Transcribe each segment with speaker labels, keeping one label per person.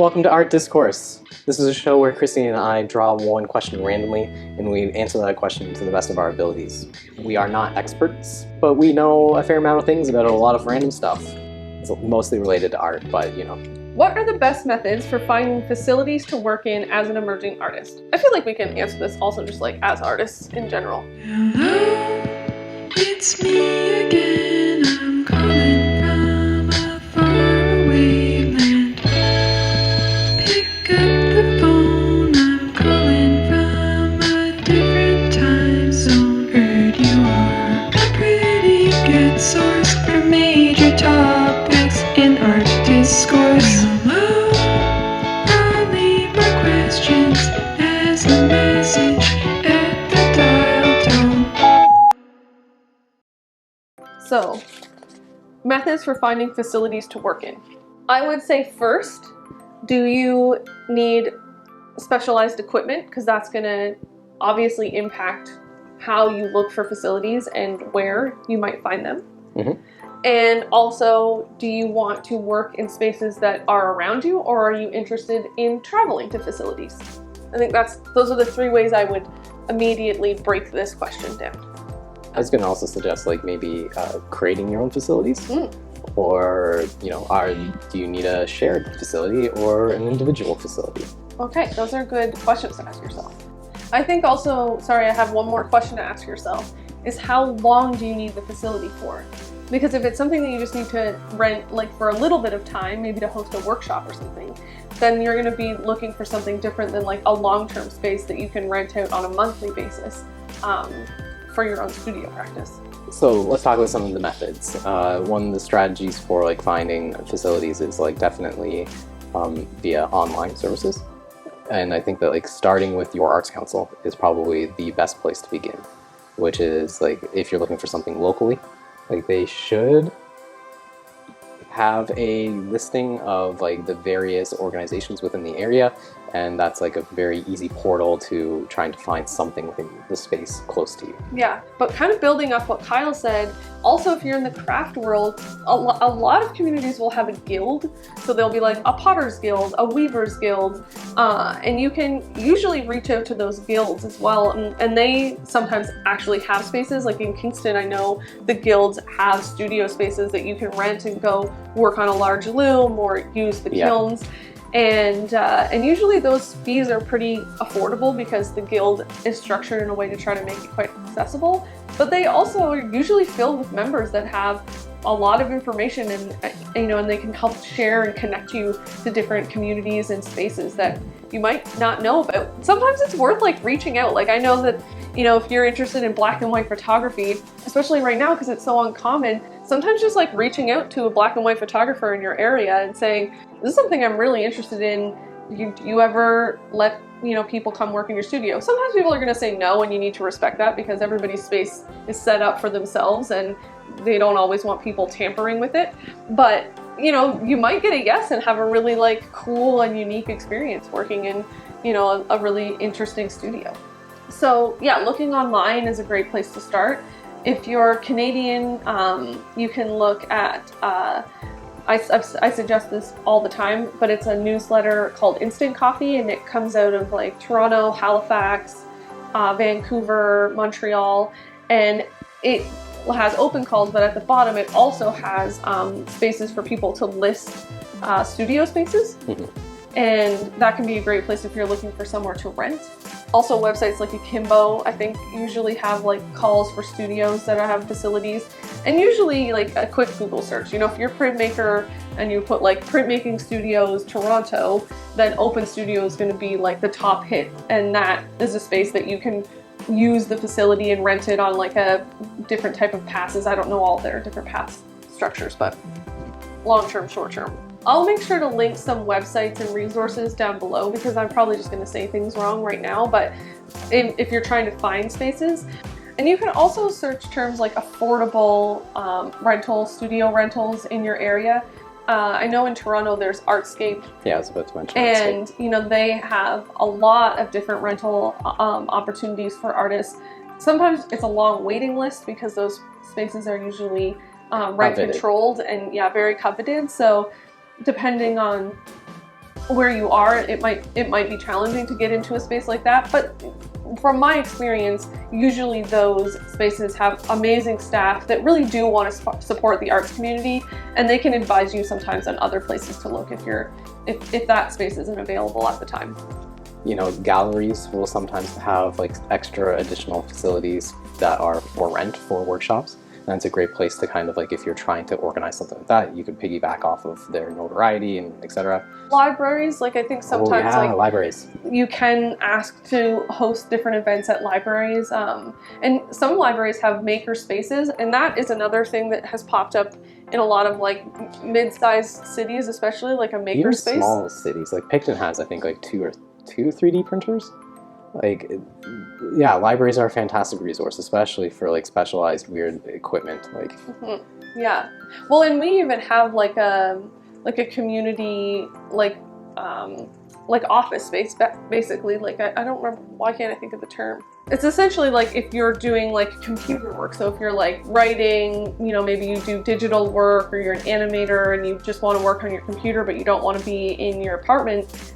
Speaker 1: Welcome to Art Discourse. This is a show where Christine and I draw one question randomly, and we answer that question to the best of our abilities. We are not experts, but we know a fair amount of things about a lot of random stuff. It's mostly related to art, but you know.
Speaker 2: What are the best methods for finding facilities to work in as an emerging artist? I feel like we can answer this also just like as artists in general.
Speaker 3: Hello, it's me again. I'm calling from a faraway land. Pick up the phone. I'm calling from a different time zone. Heard you are a pretty good source for major topics in art discourse. Hello, I'll leave my questions as a message at the dial tone.
Speaker 2: So, methods for finding facilities to work in. I would say first, do you need specialized equipment? Because that's going to obviously impact how you look for facilities and where you might find them.
Speaker 1: Mm-hmm.
Speaker 2: And also, do you want to work in spaces that are around you, or are you interested in traveling to facilities? I think those are the three ways I would immediately break this question down.
Speaker 1: I was going to also suggest like maybe creating your own facilities, or do you need a shared facility or an individual facility?
Speaker 2: Okay, those are good questions to ask yourself. I think also, sorry, I have one more question to ask yourself, is how long do you need the facility for? Because if it's something that you just need to rent like for a little bit of time, maybe to host a workshop or something, then you're going to be looking for something different than like a long-term space that you can rent out on a monthly basis for your own studio practice.
Speaker 1: So let's talk about some of the methods. One of the strategies for like finding facilities is like definitely via online services. And I think that like starting with your arts council is probably the best place to begin, which is like if you're looking for something locally, like they should have a listing of like the various organizations within the area, and that's like a very easy portal to trying to find something within the space close to you.
Speaker 2: Yeah, but kind of building off what Kyle said, also if you're in the craft world, a lot of communities will have a guild. So there'll be like a potter's guild, a weaver's guild, and you can usually reach out to those guilds as well. And they sometimes actually have spaces. Like in Kingston, I know the guilds have studio spaces that you can rent and go work on a large loom or use the kilns. And usually those fees are pretty affordable because the guild is structured in a way to try to make it quite accessible. But they also are usually filled with members that have a lot of information and they can help share and connect you to different communities and spaces that you might not know about. Sometimes it's worth like reaching out. Like I know that, if you're interested in black and white photography, especially right now because it's so uncommon, sometimes just like reaching out to a black and white photographer in your area and saying, this is something I'm really interested in. Do you ever let people come work in your studio? Sometimes people are going to say no, and you need to respect that because everybody's space is set up for themselves and they don't always want people tampering with it. But you might get a yes and have a really like cool and unique experience working in a really interesting studio. So yeah, looking online is a great place to start. If you're Canadian, you can look at I suggest this all the time, but it's a newsletter called Instant Coffee, and it comes out of like Toronto, Halifax, Vancouver, Montreal, and it has open calls, but at the bottom it also has spaces for people to list studio spaces. And that can be a great place if you're looking for somewhere to rent. Also websites like Akimbo, I think, usually have like calls for studios that have facilities. And usually like a quick Google search. If you're a printmaker and you put like printmaking studios Toronto, then Open Studio is going to be like the top hit. And that is a space that you can use the facility and rent it on like a different type of passes. I don't know all their different pass structures, but long-term, short-term. I'll make sure to link some websites and resources down below because I'm probably just going to say things wrong right now, but if you're trying to find spaces. And you can also search terms like affordable studio rentals in your area. I know in Toronto there's Artscape.
Speaker 1: Yeah, I was about to mention
Speaker 2: Artscape. And they have a lot of different rental opportunities for artists. Sometimes it's a long waiting list because those spaces are usually rent controlled and very coveted. So depending on where you are, it might be challenging to get into a space like that. But from my experience, usually those spaces have amazing staff that really do want to support the arts community, and they can advise you sometimes on other places to look if that space isn't available at the time.
Speaker 1: You know, galleries will sometimes have like extra additional facilities that are for rent for workshops. And it's a great place to kind of like, if you're trying to organize something like that, you could piggyback off of their notoriety and etc.
Speaker 2: Libraries, like I think sometimes like
Speaker 1: libraries.
Speaker 2: You can ask to host different events at libraries, and some libraries have maker spaces, and that is another thing that has popped up in a lot of like mid-sized cities, especially like a maker
Speaker 1: Even
Speaker 2: space.
Speaker 1: Small cities, like Picton has I think like two 3D printers. Like, yeah, libraries are a fantastic resource, especially for like specialized weird equipment. Like,
Speaker 2: yeah. Well, and we even have like a community like office space, basically. Like I don't remember, why can't I think of the term? It's essentially like if you're doing like computer work. So if you're like writing, you know, maybe you do digital work, or you're an animator and you just want to work on your computer, but you don't want to be in your apartment,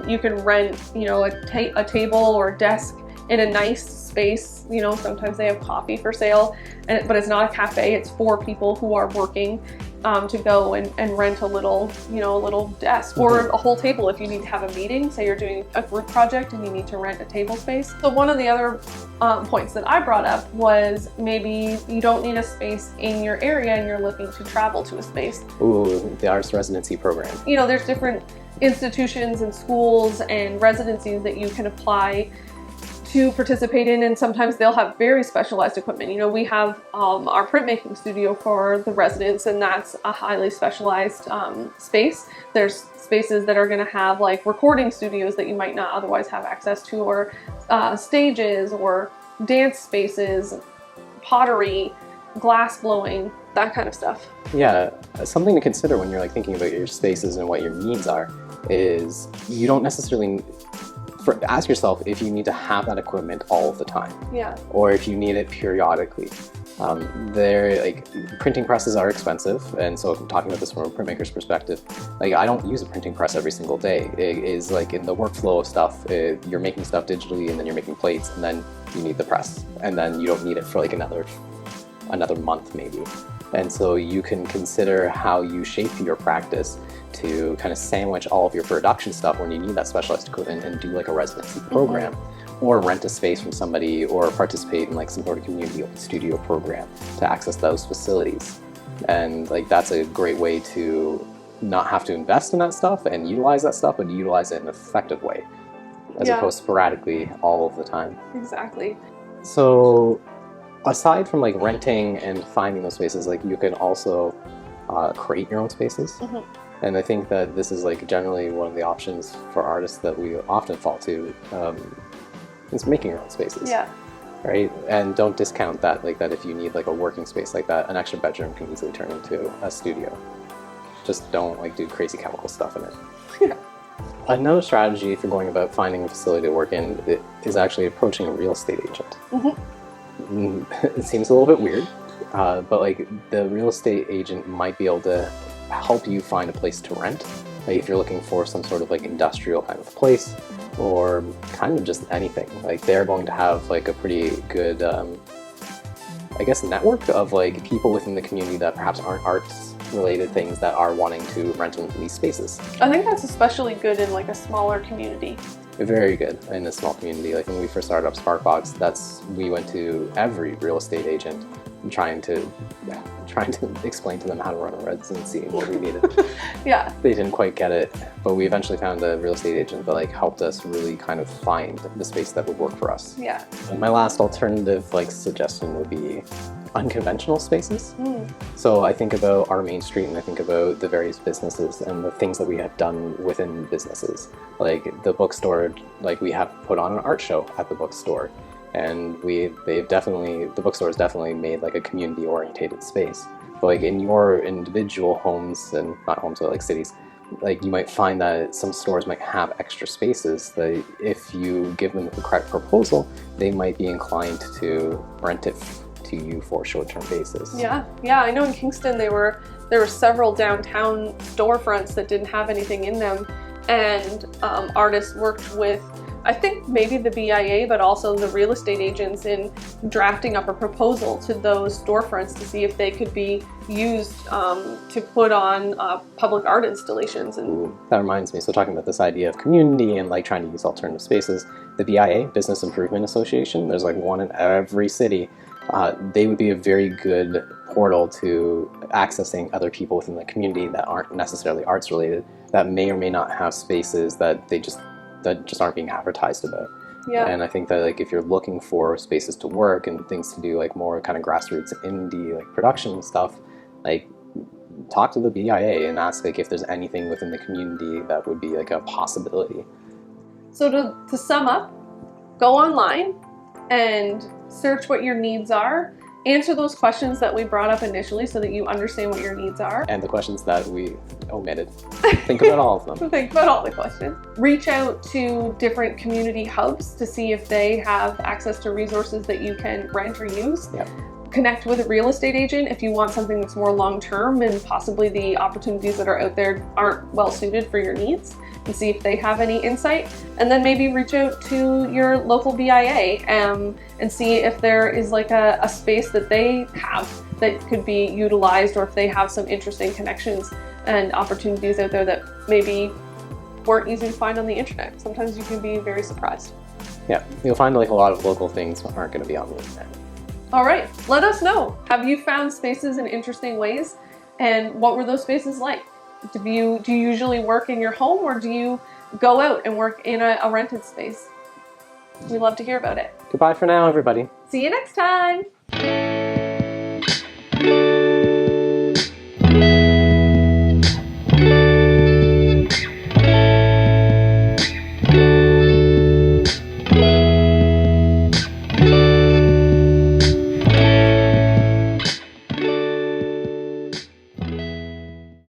Speaker 2: you can rent, you know, a table or a desk in a nice space. You know, sometimes they have coffee for sale, but it's not a cafe. It's for people who are working to go and rent a little, you know, a little desk or a whole table if you need to have a meeting. Say you're doing a group project and you need to rent a table space. So one of the other points that I brought up was maybe you don't need a space in your area and you're looking to travel to a space.
Speaker 1: Ooh, the Arts Residency program.
Speaker 2: You know, there's different institutions and schools and residencies that you can apply to participate in, and sometimes they'll have very specialized equipment. You know, we have our printmaking studio for the residents, and that's a highly specialized space. There's spaces that are going to have like recording studios that you might not otherwise have access to, or stages or dance spaces, pottery, glass blowing, that kind of stuff.
Speaker 1: Yeah, something to consider when you're like thinking about your spaces and what your needs are is you don't necessarily ask yourself if you need to have that equipment all of the time.
Speaker 2: Yeah.
Speaker 1: Or if you need it periodically. They're like, printing presses are expensive, and so I'm talking about this from a printmaker's perspective. Like, I don't use a printing press every single day. It is like in the workflow of stuff, you're making stuff digitally, and then you're making plates, and then you need the press, and then you don't need it for like another month maybe. And so you can consider how you shape your practice to kind of sandwich all of your production stuff when you need that specialized equipment, and do like a residency program, or rent a space from somebody, or participate in like some sort of community studio program to access those facilities. And like, that's a great way to not have to invest in that stuff and utilize that stuff, but utilize it in an effective way, as opposed to sporadically all of the time.
Speaker 2: Exactly.
Speaker 1: So aside from like renting and finding those spaces, like you can also create your own spaces. And I think that this is like generally one of the options for artists that we often fall to, is making your own spaces.
Speaker 2: Yeah.
Speaker 1: Right? And don't discount that, like that if you need like a working space like that, an extra bedroom can easily turn into a studio. Just don't like do crazy chemical stuff in it.
Speaker 2: Yeah.
Speaker 1: Another strategy if you're going about finding a facility to work in is actually approaching a real estate agent. It seems a little bit weird, but like the real estate agent might be able to help you find a place to rent. Like if you're looking for some sort of like industrial kind of place, or kind of just anything, like they're going to have like a pretty good, I guess, network of like people within the community that perhaps aren't arts related things that are wanting to rent in these spaces.
Speaker 2: I think that's especially good in like a smaller community.
Speaker 1: Very good in a small community. Like when we first started up Sparkbox, we went to every real estate agent trying to explain to them how to run a residency and what we needed.
Speaker 2: Yeah.
Speaker 1: They didn't quite get it, but we eventually found a real estate agent that like helped us really kind of find the space that would work for us.
Speaker 2: Yeah.
Speaker 1: And my last alternative like suggestion would be unconventional spaces. So I think about our main street, and I think about the various businesses and the things that we have done within businesses. Like the bookstore, like we have put on an art show at the bookstore. And the bookstore has definitely made like a community orientated space. But like in your individual homes, and not homes but like cities, like you might find that some stores might have extra spaces that if you give them the correct proposal, they might be inclined to rent it to you for a short-term basis.
Speaker 2: Yeah, I know in Kingston there were several downtown storefronts that didn't have anything in them, and artists worked with, I think maybe the BIA, but also the real estate agents in drafting up a proposal to those storefronts to see if they could be used to put on public art installations. And
Speaker 1: Ooh, that reminds me, so talking about this idea of community and like trying to use alternative spaces, the BIA, Business Improvement Association, there's like one in every city. They would be a very good portal to accessing other people within the community that aren't necessarily arts related, that may or may not have spaces that just aren't being advertised about.
Speaker 2: yeah.
Speaker 1: And I think that like if you're looking for spaces to work and things to do like more kind of grassroots indie like production stuff, like talk to the BIA and ask like if there's anything within the community that would be like a possibility.
Speaker 2: So to sum up, go online and search what your needs are. Answer those questions that we brought up initially so that you understand what your needs are.
Speaker 1: And the questions that we omitted. Think about all of them.
Speaker 2: Think about all the questions. Reach out to different community hubs to see if they have access to resources that you can rent or use.
Speaker 1: Yep.
Speaker 2: Connect with a real estate agent if you want something that's more long-term and possibly the opportunities that are out there aren't well suited for your needs, and see if they have any insight. And then maybe reach out to your local BIA and see if there is like a space that they have that could be utilized, or if they have some interesting connections and opportunities out there that maybe weren't easy to find on the internet. Sometimes you can be very surprised.
Speaker 1: Yeah, you'll find like a lot of local things aren't going to be on the internet.
Speaker 2: All right, let us know. Have you found spaces in interesting ways? And what were those spaces like? Do you usually work in your home, or do you go out and work in a rented space? We love to hear about it.
Speaker 1: Goodbye for now, everybody.
Speaker 2: See you next time.